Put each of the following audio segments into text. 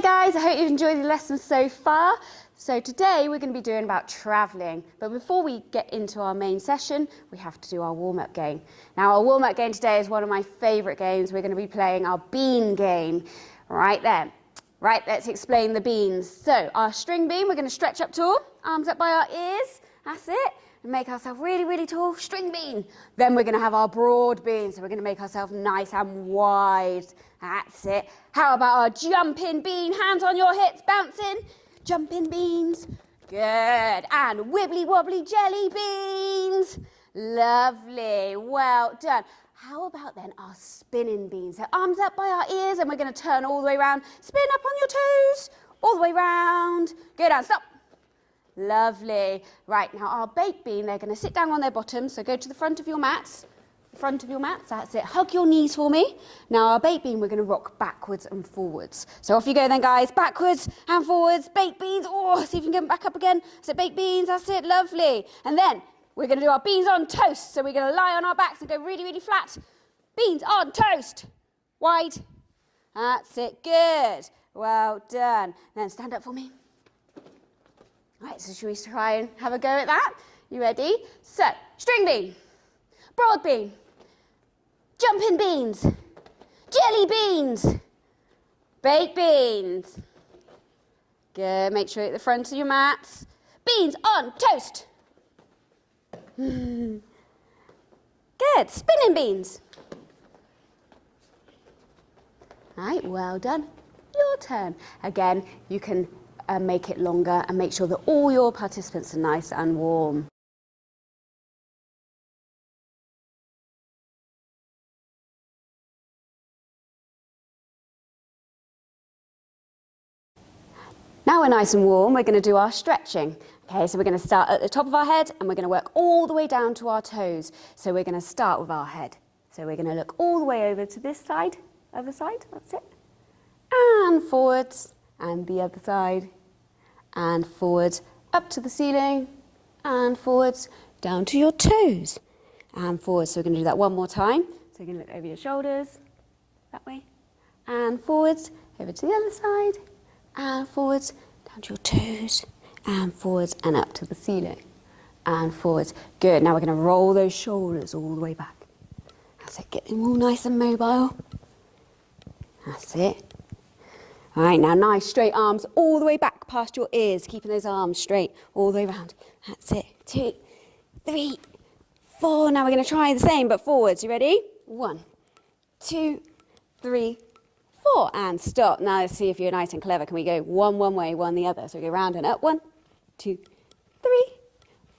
guys, I hope you've enjoyed the lesson so far. So today we're going to be doing about travelling, but before we get into our main session, we have to do our warm-up game. Now our warm-up game today is one of my favourite games. We're going to be playing our bean game right there. Right, let's explain the beans. So our string bean, we're going to stretch up tall, arms up by our ears, that's it, and make ourselves really, really tall, string bean. Then we're going to have our broad bean, so we're going to make ourselves nice and wide. That's it. How about our jumping bean? Hands on your hips, bouncing. Jumping beans. Good. And wibbly wobbly jelly beans. Lovely. Well done. How about then our spinning beans? So arms up by our ears and we're going to turn all the way around. Spin up on your toes. All the way round. Go down. Stop. Lovely. Right, now our baked bean, they're going to sit down on their bottoms. So go to the front of your mats. Front of your mats, that's it. Hug your knees for me. Now our baked bean, we're going to rock backwards and forwards. So off you go then, guys. Backwards and forwards. Baked beans. Oh, see if you can get them back up again. So baked beans, that's it. Lovely. And then we're going to do our beans on toast. So we're going to lie on our backs and go really, really flat. Beans on toast. Wide. That's it. Good. Well done. Then stand up for me. Right, so should we try and have a go at that? You ready? So, string bean. Broad bean. Jumping beans, jelly beans, baked beans. Good, make sure you're at the front of your mats. Beans on toast. Good, spinning beans. Right, well done. Your turn. Again, you can make it longer and make sure that all your participants are nice and warm. Now we're nice and warm, we're going to do our stretching. Okay, so we're going to start at the top of our head and we're going to work all the way down to our toes. So we're going to start with our head. So we're going to look all the way over to this side, other side, that's it. And forwards, and the other side, and forwards, up to the ceiling, and forwards, down to your toes, and forwards. So we're going to do that one more time. So you're going to look over your shoulders, that way, and forwards, over to the other side, and forwards, down to your toes, and forwards, and up to the ceiling, and forwards. Good, now we're going to roll those shoulders all the way back. That's it, get them all nice and mobile. That's it. All right, now nice straight arms all the way back past your ears, keeping those arms straight all the way around. That's it, 2, 3, 4. Now we're going to try the same, but forwards. You ready? 1, 2, 3, 4, and stop. Now let's see if you're nice and clever. Can we go one way, one the other? So we go round and up. 1, 2, 3,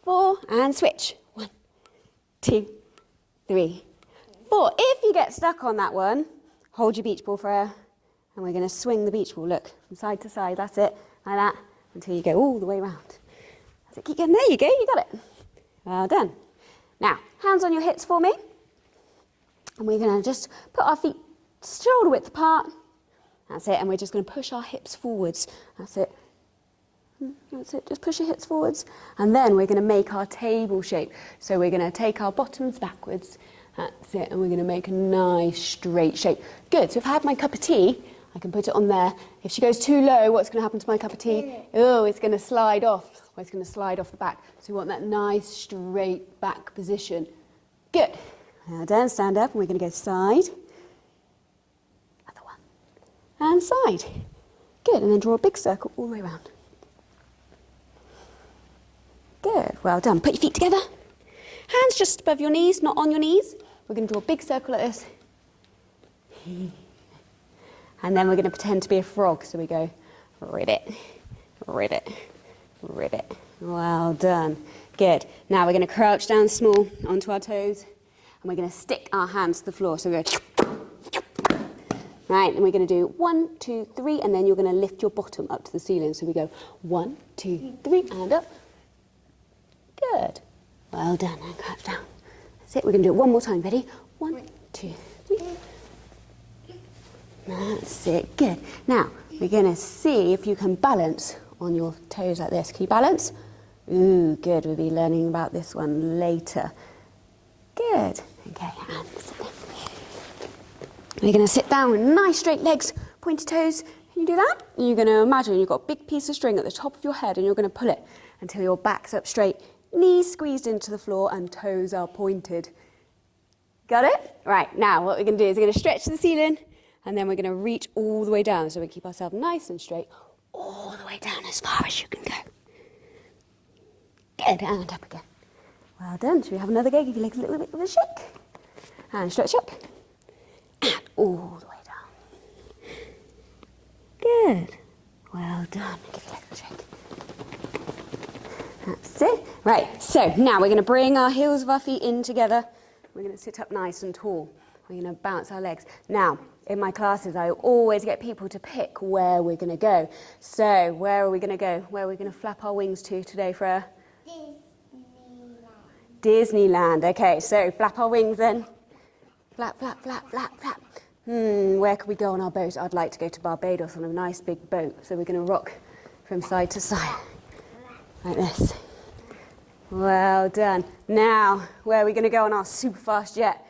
4, and switch. 1, 2, 3, 4. If you get stuck on that one, hold your beach ball for a, and we're going to swing the beach ball. Look, from side to side. That's it, like that, until you go all the way round. That's it. Keep going. There you go. You got it. Well done. Now, hands on your hips for me, and we're going to just put our feet shoulder width apart. That's it, and we're just going to push our hips forwards. That's it. That's it, just push your hips forwards. And then we're going to make our table shape. So we're going to take our bottoms backwards. That's it, and we're going to make a nice straight shape. Good, so if I have my cup of tea, I can put it on there. If she goes too low, what's going to happen to my cup of tea? Oh, it's going to slide off. Or it's going to slide off the back. So we want that nice straight back position. Good. Now then, stand up, and we're going to go side. And side. Good, and then draw a big circle all the way around. Good, well done. Put your feet together. Hands just above your knees, not on your knees. We're going to draw a big circle like this. And then we're going to pretend to be a frog. So we go ribbit, ribbit, ribbit. Well done. Good. Now we're going to crouch down small onto our toes. And we're going to stick our hands to the floor. So we go... Right, and we're going to do 1, 2, 3, and then you're going to lift your bottom up to the ceiling. So we go 1, 2, 3, and up. Good. Well done, and crouch down. That's it, we're going to do it one more time. Ready? 1, 2, 3. That's it, good. Now, we're going to see if you can balance on your toes like this. Can you balance? Ooh, good, we'll be learning about this one later. Good. Okay, and sit there. We're going to sit down with nice straight legs, pointy toes. Can you do that? You're going to imagine you've got a big piece of string at the top of your head and you're going to pull it until your back's up straight, knees squeezed into the floor and toes are pointed. Got it? Right, now what we're going to do is we're going to stretch to the ceiling and then we're going to reach all the way down. So we keep ourselves nice and straight, all the way down as far as you can go. Good, and up again. Well done. Should we have another go? Give your legs a little bit of a shake. And stretch up. And all the way down. Good. Well done. Give your legs a shake. That's it. Right, so now we're going to bring our heels of our feet in together. We're going to sit up nice and tall. We're going to bounce our legs. Now, in my classes, I always get people to pick where we're going to go. So, where are we going to go? Where are we going to flap our wings to today, Freya? Disneyland. Disneyland. Okay, so flap our wings then. Flap, flap, flap, flap, flap. Where could we go on our boat? I'd like to go to Barbados on a nice big boat. So we're going to rock from side to side. Like this. Well done. Now, where are we going to go on our super fast jet?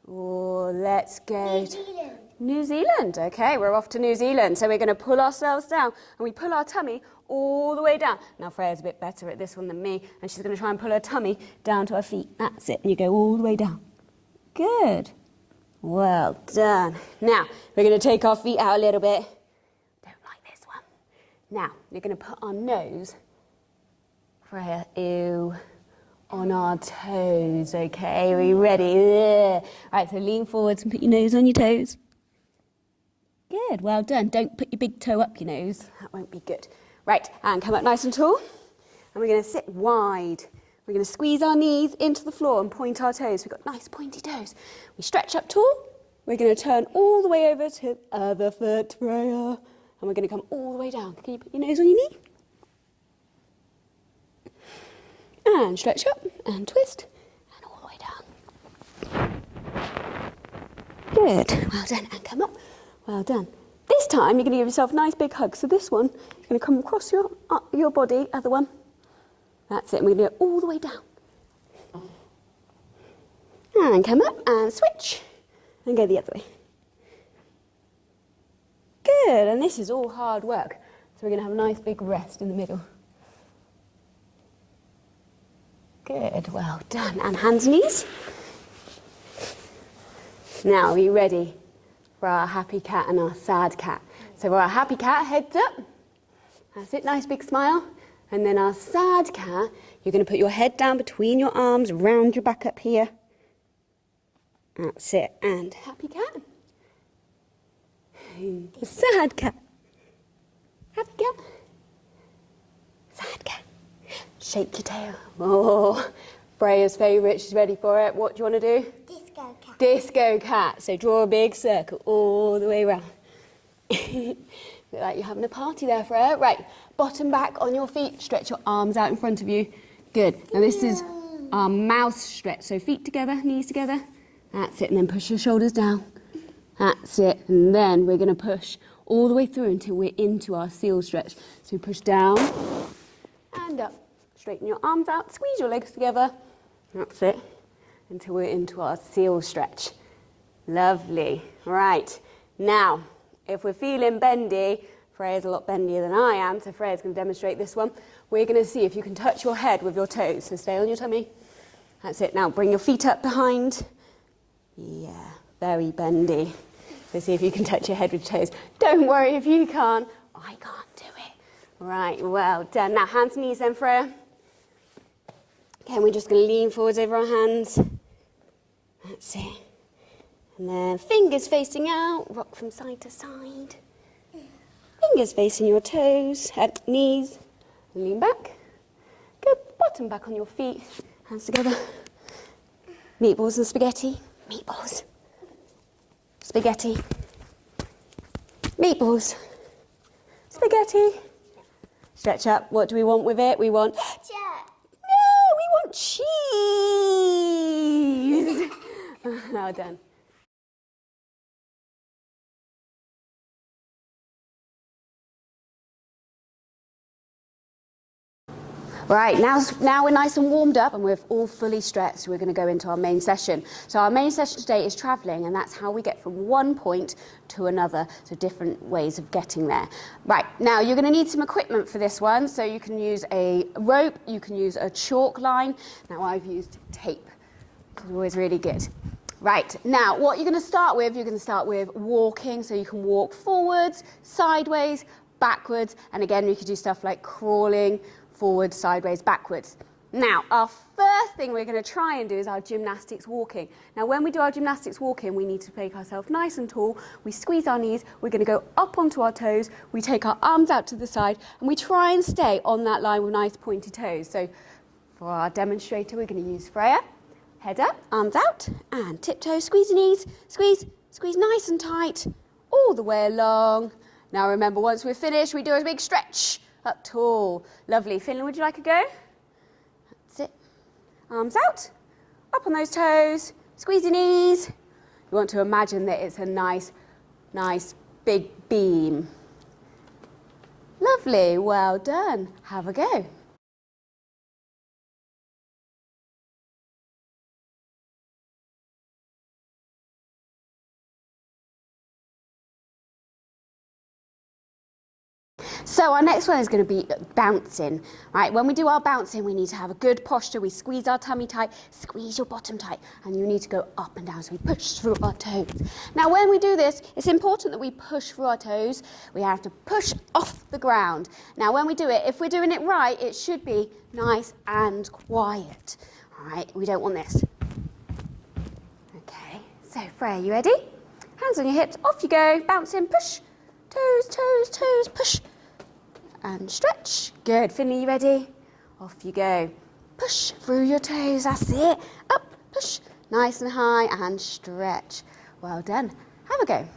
Oh, let's go New Zealand. New Zealand. Okay, we're off to New Zealand. So we're going to pull ourselves down and we pull our tummy all the way down. Now, Freya's a bit better at this one than me and she's going to try and pull her tummy down to her feet. That's it. And you go all the way down. Good. Well done. Now, we're going to take our feet out a little bit. Don't like this one. Now, you're going to put our nose, Freya, ew, on our toes, okay? Are we ready? Yeah. Right, so lean forwards and put your nose on your toes. Good, well done. Don't put your big toe up your nose. That won't be good. Right, and come up nice and tall. And we're going to sit wide. We're going to squeeze our knees into the floor and point our toes. We've got nice pointy toes. We stretch up tall. We're going to turn all the way over to the other foot, Freya. And we're going to come all the way down. Can you put your nose on your knee? And stretch up and twist and all the way down. Good. Well done. And come up. Well done. This time you're going to give yourself a nice big hug. So this one is going to come across your body, other one. That's it. And we're going to go all the way down. And come up and switch. And go the other way. Good. And this is all hard work. So we're going to have a nice big rest in the middle. Good, well done. And hands and knees. Now, are you ready for our happy cat and our sad cat? So for our happy cat, heads up. That's it, nice big smile. And then our sad cat, you're going to put your head down between your arms, round your back up here. That's it. And happy cat. Sad cat. Happy cat. Sad cat. Shake your tail. Oh, Freya's favourite. She's ready for it. What do you want to do? Disco cat. Disco cat. So draw a big circle all the way around. Look like you're having a party there, Freya. Right, bottom back on your feet. Stretch your arms out in front of you. Good. Now this is our mouse stretch. So feet together, knees together. That's it. And then push your shoulders down. That's it. And then we're going to push all the way through until we're into our seal stretch. So push down and up. Straighten your arms out, squeeze your legs together. That's it, until we're into our seal stretch. Lovely. Right, now, if we're feeling bendy, Freya's a lot bendier than I am, so Freya's going to demonstrate this one. We're going to see if you can touch your head with your toes. So stay on your tummy. That's it. Now bring your feet up behind. Yeah, very bendy. So see if you can touch your head with your toes. Don't worry if you can't. I can't do it. Right, well done. Now hands and knees then, Freya. Okay, and we're just going to lean forwards over our hands. That's it. And then fingers facing out, rock from side to side. Fingers facing your toes, knees, and lean back. Good, bottom back on your feet, hands together. Meatballs and spaghetti, meatballs. Spaghetti, meatballs, spaghetti. Stretch up, what do we want with it? We want... No, we want cheese. Well done. Right, now we're nice and warmed up and we're all fully stretched. We're going to go into our main session. So our main session today is travelling, and that's how we get from one point to another. So different ways of getting there. Right, now you're going to need some equipment for this one. So you can use a rope, you can use a chalk line. Now I've used tape, which is always really good. Right, now what you're going to start with walking. So you can walk forwards, sideways, backwards, and again you could do stuff like crawling, forward, sideways, backwards. Now, our first thing we're going to try and do is our gymnastics walking. Now, when we do our gymnastics walking, we need to make ourselves nice and tall. We squeeze our knees. We're going to go up onto our toes. We take our arms out to the side, and we try and stay on that line with nice pointy toes. So, for our demonstrator, we're going to use Freya. Head up, arms out, and tiptoe, squeeze your knees. Squeeze, squeeze nice and tight, all the way along. Now, remember, once we're finished, we do a big stretch. Up tall. Lovely. Finley, would you like a go? That's it. Arms out. Up on those toes. Squeeze your knees. You want to imagine that it's a nice big beam. Lovely. Well done. Have a go. So our next one is going to be bouncing. Right, when we do our bouncing, we need to have a good posture. We squeeze our tummy tight, squeeze your bottom tight, and you need to go up and down. So we push through our toes. Now, when we do this, it's important that we push through our toes. We have to push off the ground. Now, when we do it, if we're doing it right, it should be nice and quiet. All right, we don't want this. Okay, so Freya, you ready? Hands on your hips, off you go, bouncing, push. Toes, toes, toes, push. And stretch. Good. Finley, you ready? Off you go. Push through your toes. That's it. Up, push. Nice and high and stretch. Well done. Have a go.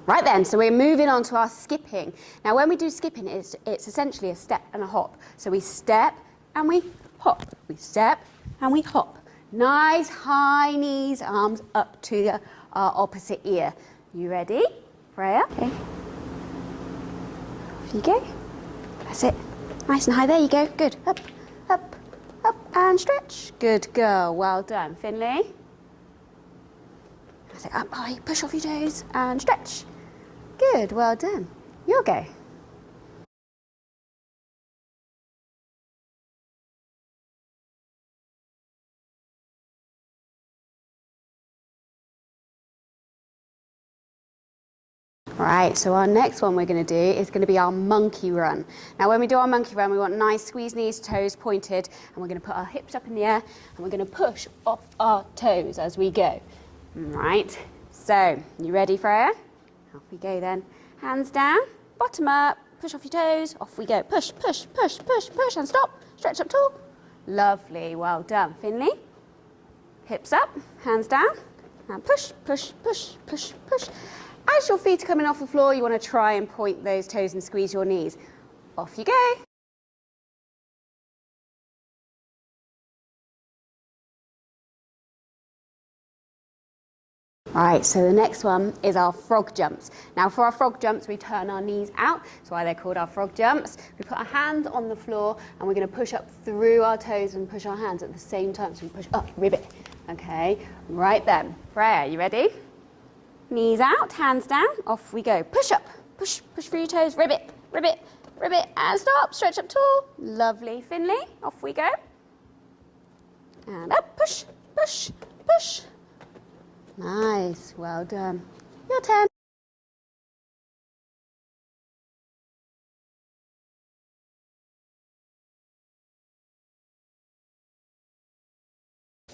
Right then, so we're moving on to our skipping. Now when we do skipping, it's essentially a step and a hop. So we step and we hop. We step and we hop. Nice high knees, arms up to our opposite ear. You ready? Freya? Okay. Off you go. That's it. Nice and high. There you go. Good. Up, up, up and stretch. Good girl. Well done. Finley? That's it. Up high. Push off your toes and stretch. Good, well done. Your go. Right, so our next one we're going to do is going to be our monkey run. Now when we do our monkey run, we want nice squeeze knees, toes pointed, and we're going to put our hips up in the air, and we're going to push off our toes as we go. Right, so you ready, Freya? Off we go then. Hands down, bottom up, push off your toes, off we go. Push, push, push, push, push, and stop. Stretch up tall. Lovely, well done. Finley, hips up, hands down, and push, push, push, push, push. As your feet are coming off the floor, you want to try and point those toes and squeeze your knees. Off you go. Right, so the next one is our frog jumps. Now for our frog jumps, we turn our knees out. That's why they're called our frog jumps. We put our hands on the floor and we're going to push up through our toes and push our hands at the same time. So we push up, ribbit. Okay, right then. Freya, you ready? Knees out, hands down, off we go. Push up, push, push through your toes, ribbit, ribbit, ribbit, and stop. Stretch up tall. Lovely. Finley, off we go. And up, push, push, push. Nice, well done. Your turn.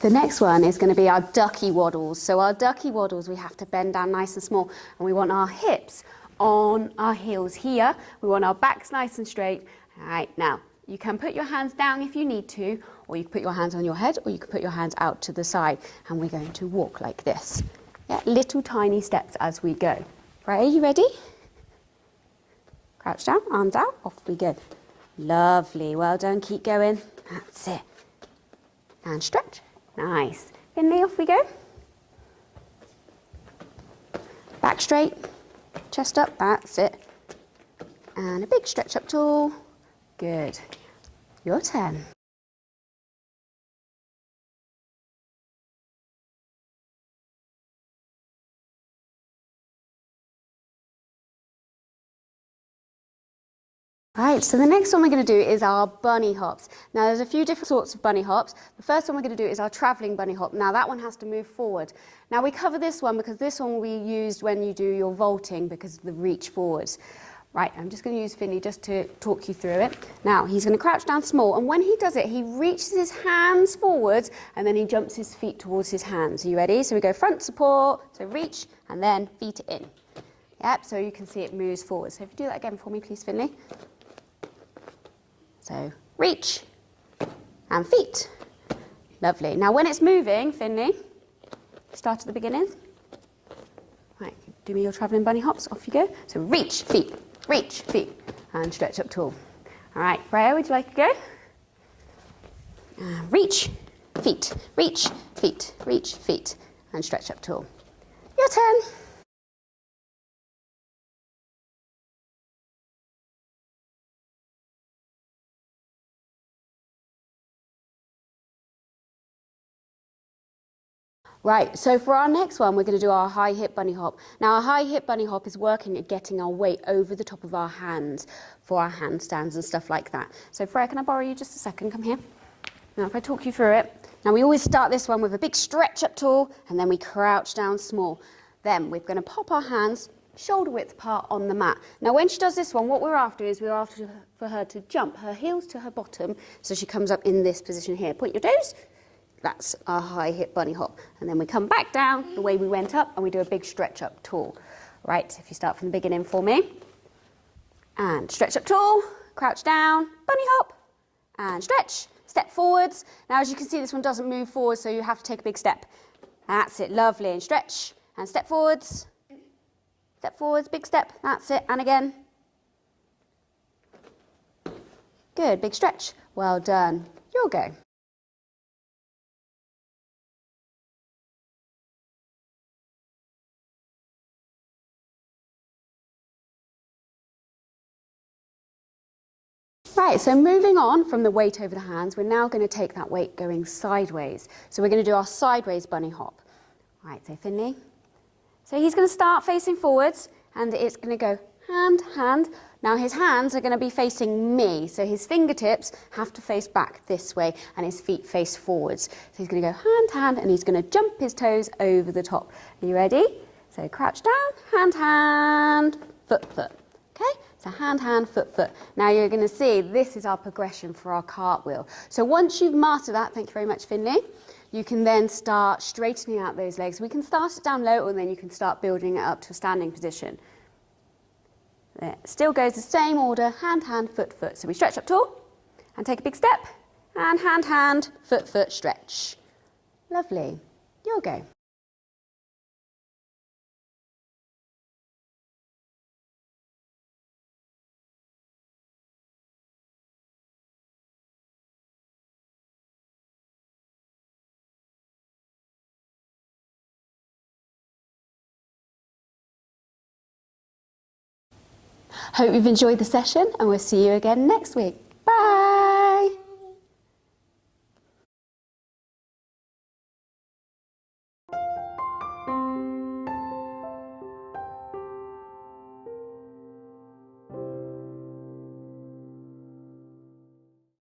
The next one is going to be our ducky waddles. So our ducky waddles, we have to bend down nice and small, and we want our hips on our heels here. We want our backs nice and straight. All right, now you can put your hands down if you need to, or you can put your hands on your head, or you can put your hands out to the side, and we're going to walk like this. Yeah, little tiny steps as we go. Right, are you ready? Crouch down, arms out, off we go. Lovely, well done, keep going. That's it. And stretch. Nice. Finley, off we go. Back straight, chest up, that's it. And a big stretch up tall. Good. Your turn. Right, so the next one we're going to do is our bunny hops. Now there's a few different sorts of bunny hops. The first one we're going to do is our travelling bunny hop. Now that one has to move forward. Now we cover this one because this one will be used when you do your vaulting because of the reach forwards. Right, I'm just going to use Finley just to talk you through it. Now he's going to crouch down small, and when he does it, he reaches his hands forwards and then he jumps his feet towards his hands. Are you ready? So we go front support, so reach, and then feet in. Yep, so you can see it moves forward. So if you do that again for me, please, Finley. So reach and feet. Lovely. Now when it's moving, Finley, start at the beginning. Right, do me your travelling bunny hops. Off you go. So reach, feet, and stretch up tall. All right, Freya, would you like to go? Reach, feet, and stretch up tall. Your turn. Right, so for our next one, we're going to do our high hip bunny hop. Now, our high hip bunny hop is working at getting our weight over the top of our hands for our handstands and stuff like that. So Freya, can I borrow you just a second? Come here. Now, if I talk you through it. Now, we always start this one with a big stretch up tall, and then we crouch down small. Then we're going to pop our hands shoulder width apart on the mat. Now, when she does this one, what we're after is for her to jump her heels to her bottom, so she comes up in this position here. Point your toes. That's our high hip bunny hop. And then we come back down the way we went up and we do a big stretch up tall. Right, if you start from the beginning for me. And stretch up tall, crouch down, bunny hop, and stretch, step forwards. Now as you can see, this one doesn't move forward, so you have to take a big step. That's it, lovely, and stretch, and step forwards, big step, that's it, and again. Good, big stretch, well done, you'll go. Right, so moving on from the weight over the hands, we're now going to take that weight going sideways. So we're going to do our sideways bunny hop. Right, so Finley. So he's going to start facing forwards and it's going to go hand, hand. Now his hands are going to be facing me, so his fingertips have to face back this way and his feet face forwards. So he's going to go hand, hand, and he's going to jump his toes over the top. Are you ready? So crouch down, hand, hand, foot, foot. Okay, so hand, hand, foot, foot. Now you're going to see this is our progression for our cartwheel. So once you've mastered that, thank you very much, Finley, you can then start straightening out those legs. We can start it down low and then you can start building it up to a standing position. There. Still goes the same order, hand, hand, foot, foot. So we stretch up tall and take a big step and hand, hand, foot, foot, stretch. Lovely. You'll go. Hope you've enjoyed the session and we'll see you again next week. Bye.